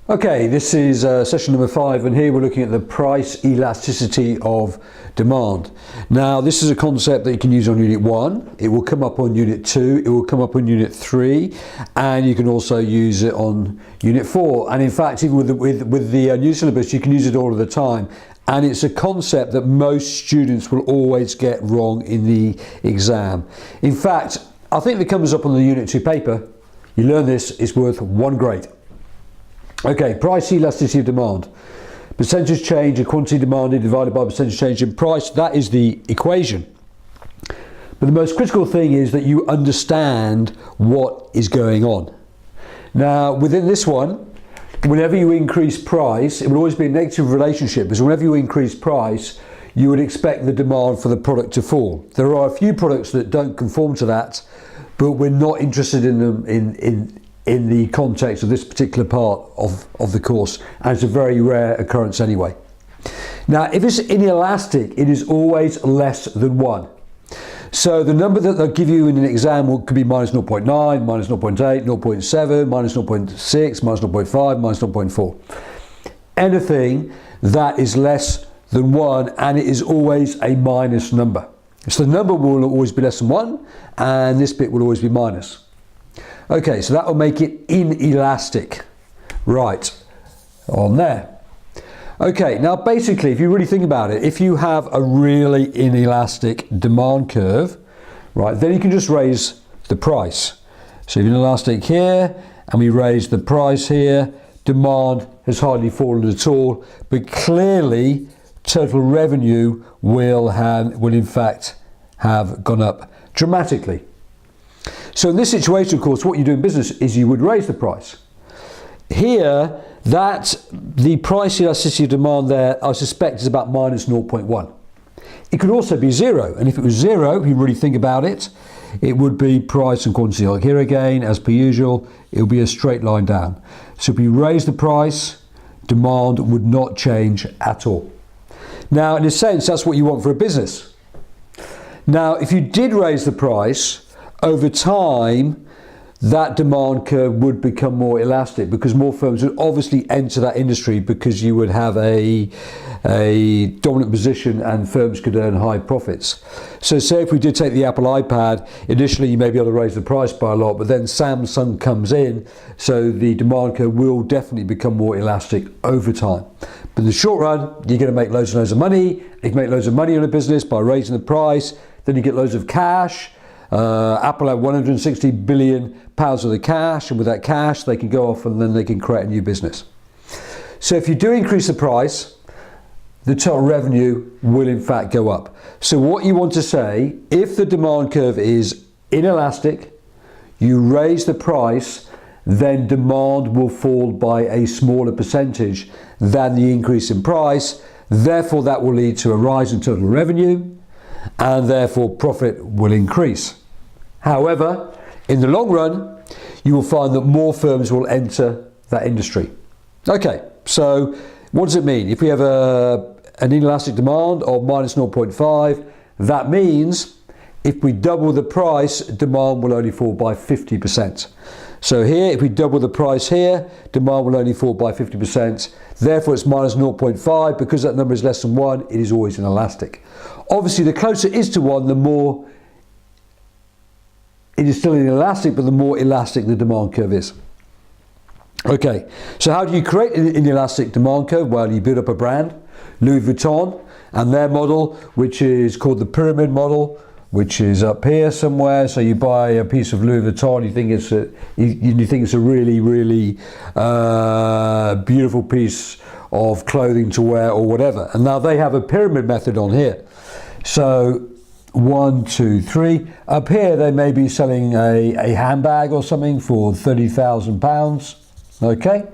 Okay, this is session number 5, and here we're looking at the price elasticity of demand. Now, this is a concept that you can use on Unit 1, it will come up on Unit 2, it will come up on Unit 3, and you can also use it on Unit 4. And in fact, even with the new syllabus, you can use it all of the time. And it's a concept that most students will always get wrong in the exam. In fact, I think it comes up on the Unit 2 paper. You learn this, it's worth 1 grade. Okay, price elasticity of demand. Percentage change of quantity demanded divided by percentage change in price, that is the equation. But the most critical thing is that you understand what is going on. Now, within this one, whenever you increase price, it will always be a negative relationship, because whenever you increase price, you would expect the demand for the product to fall. There are a few products that don't conform to that, but we're not interested in them in the context of this particular part of the course, and it's a very rare occurrence anyway. Now, if it's inelastic, it is always less than 1. So the number that they'll give you in an exam could be minus 0.9, minus 0.8, 0.7, minus 0.6, minus 0.5, minus 0.4. Anything that is less than 1, and it is always a minus number. So the number will always be less than 1, and this bit will always be minus. Okay, so that will make it inelastic. Right, on there. Okay, now basically, if you really think about it, if you have a really inelastic demand curve, right, then you can just raise the price. So if you're inelastic here, and we raise the price here, demand has hardly fallen at all, but clearly total revenue will in fact have gone up dramatically. So in this situation, of course, what you do in business is you would raise the price. Here, the price elasticity of demand there, I suspect, is about minus 0.1. It could also be 0, and if it was 0, if you really think about it, it would be price and quantity. Like here again, as per usual, it will be a straight line down. So if you raise the price, demand would not change at all. Now, in a sense, that's what you want for a business. Now, if you did raise the price, over time, that demand curve would become more elastic, because more firms would obviously enter that industry, because you would have a dominant position and firms could earn high profits. So say if we did take the Apple iPad, initially you may be able to raise the price by a lot, but then Samsung comes in, so the demand curve will definitely become more elastic over time. But in the short run, you're going to make loads and loads of money. You can make loads of money on a business by raising the price, then you get loads of cash. Apple had 160 billion pounds of the cash, and with that cash they can go off and then they can create a new business. So if you do increase the price, the total revenue will in fact go up. So what you want to say, if the demand curve is inelastic, you raise the price, then demand will fall by a smaller percentage than the increase in price. Therefore, that will lead to a rise in total revenue, and therefore profit will increase. However, in the long run, you will find that more firms will enter that industry. Okay, so what does it mean? If we have an inelastic demand of minus 0.5, that means if we double the price, demand will only fall by 50%. So here, if we double the price here, demand will only fall by 50%. Therefore, it's minus 0.5. Because that number is less than 1, it is always inelastic. Obviously, the closer it is to 1, the more it is still inelastic, but the more elastic the demand curve is. Okay, so how do you create an inelastic demand curve? Well, you build up a brand, Louis Vuitton, and their model, which is called the pyramid model, which is up here somewhere. So you buy a piece of Louis Vuitton, you think it's a really, really beautiful piece of clothing to wear or whatever. And now they have a pyramid method on here. So 1, 2, 3. Up here they may be selling a handbag or something for £30,000. Okay.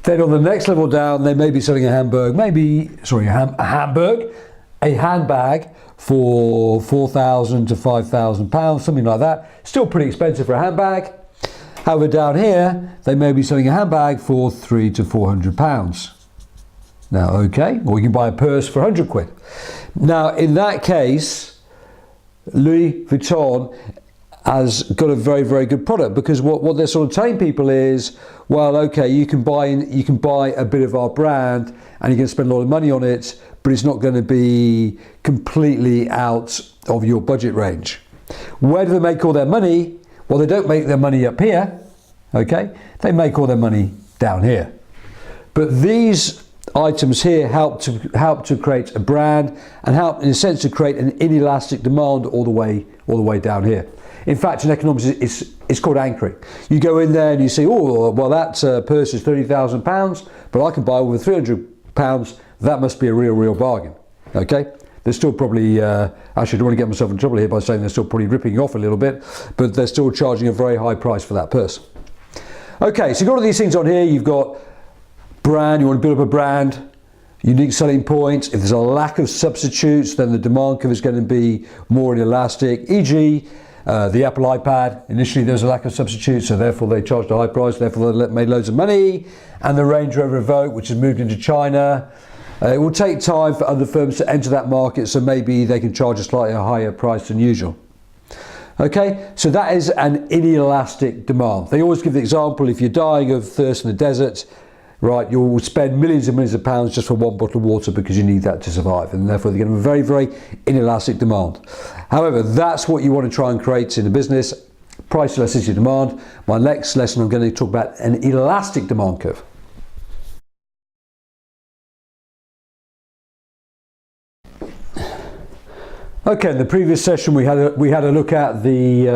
Then on the next level down, they may be selling a handbag for £4,000 to £5,000, something like that. Still pretty expensive for a handbag. However, down here, they may be selling a handbag for £300 to £400. Now, okay, or you can buy a purse for 100 quid. Now, in that case, Louis Vuitton has got a very, very good product, because what they're sort of telling people is, well, okay, you can buy a bit of our brand and you can spend a lot of money on it, but it's not going to be completely out of your budget range. Where do they make all their money? Well, they don't make their money up here, okay? They make all their money down here. But these items here help to create a brand and help, in a sense, to create an inelastic demand all the way down here. In fact, in economics, it's called anchoring. You go in there and you say, oh, well, that purse is £30,000, but I can buy it with £300. That must be a real bargain. Okay? They're still probably, actually, I don't want to get myself in trouble here by saying they're still probably ripping you off a little bit, but they're still charging a very high price for that purse. Okay, so you've got all these things on here. You've got brand, you want to build up a brand, unique selling points. If there's a lack of substitutes, then the demand curve is going to be more inelastic, e.g., the Apple iPad. Initially there was a lack of substitutes, so therefore they charged a high price, therefore they made loads of money. And the Range Rover Evoque, which has moved into China. It will take time for other firms to enter that market, so maybe they can charge a slightly higher price than usual. Okay, so that is an inelastic demand. They always give the example, if you're dying of thirst in the desert, right, you'll spend millions and millions of pounds just for one bottle of water because you need that to survive, and therefore they're going to have a very, very inelastic demand. However, that's what you want to try and create in a business, price elasticity demand. My next lesson, I'm going to talk about an elastic demand curve. Okay, in the previous session we had a look at the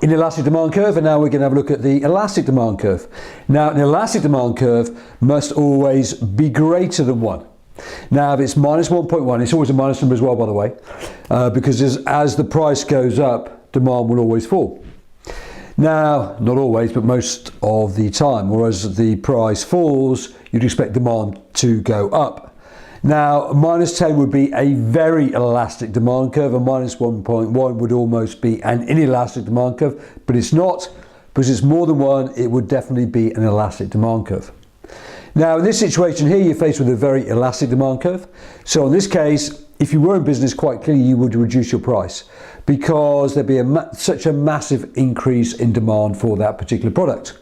inelastic demand curve, and now we're going to have a look at the elastic demand curve. Now, an elastic demand curve must always be greater than 1. Now, if it's minus 1.1, it's always a minus number as well, by the way, because as the price goes up, demand will always fall. Now, not always, but most of the time, whereas the price falls, you'd expect demand to go up. Now, minus 10 would be a very elastic demand curve, and minus 1.1 would almost be an inelastic demand curve, but it's not, because it's more than 1, it would definitely be an elastic demand curve. Now, in this situation here, you're faced with a very elastic demand curve. So in this case, if you were in business, quite clearly you would reduce your price, because there'd be such a massive increase in demand for that particular product.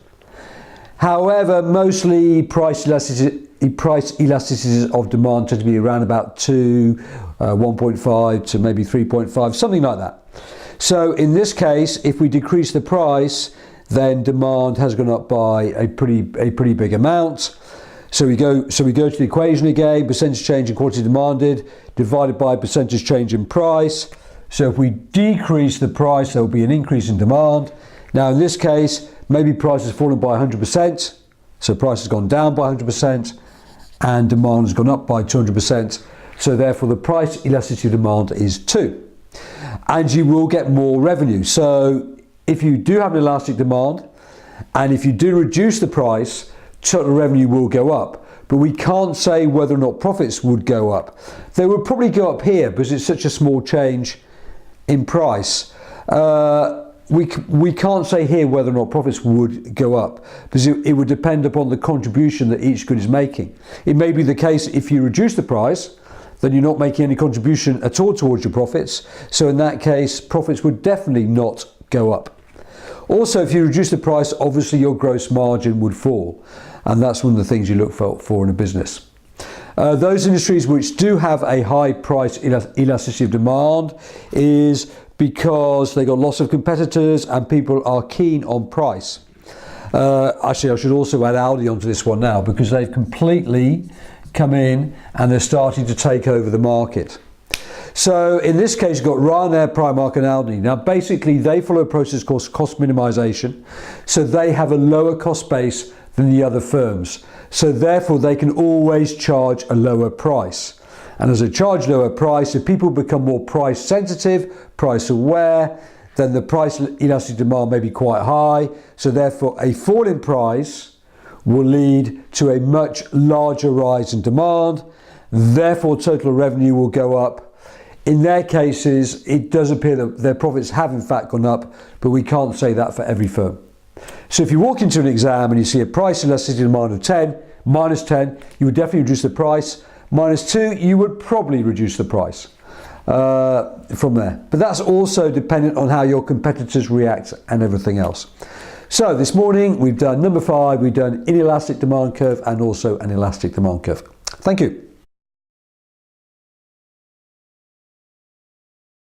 However, mostly price elasticities of demand tend to be around about 2, 1.5 to maybe 3.5, something like that. So in this case, if we decrease the price, then demand has gone up by a pretty big amount. So we go to the equation again, percentage change in quantity demanded divided by percentage change in price. So if we decrease the price, there will be an increase in demand. Now in this case, maybe price has fallen by 100%, so price has gone down by 100%, and demand has gone up by 200%. So therefore the price elasticity of demand is 2. And you will get more revenue. So if you do have an elastic demand, and if you do reduce the price, total revenue will go up. But we can't say whether or not profits would go up. They would probably go up here because it's such a small change in price. We can't say here whether or not profits would go up, because it would depend upon the contribution that each good is making. It may be the case if you reduce the price, then you're not making any contribution at all towards your profits. So in that case, profits would definitely not go up. Also, if you reduce the price, obviously your gross margin would fall. And that's one of the things you look for in a business. Those industries which do have a high price elasticity of demand is because they got lots of competitors and people are keen on price. Actually, I should also add Aldi onto this one now, because they've completely come in and they're starting to take over the market. So in this case, you've got Ryanair, Primark and Aldi. Now basically they follow a process called cost minimisation. So they have a lower cost base than the other firms. So therefore they can always charge a lower price. And as they charge lower price, if people become more price sensitive, price aware, then the price elastic demand may be quite high. So therefore a fall in price will lead to a much larger rise in demand. Therefore total revenue will go up. In their cases, it does appear that their profits have in fact gone up, but we can't say that for every firm. So if you walk into an exam and you see a price elasticity demand of 10, minus 10, you would definitely reduce the price. Minus 2, you would probably reduce the price. from there. But that's also dependent on how your competitors react and everything else. So this morning we've done number 5, we've done inelastic demand curve and also an elastic demand curve. Thank you.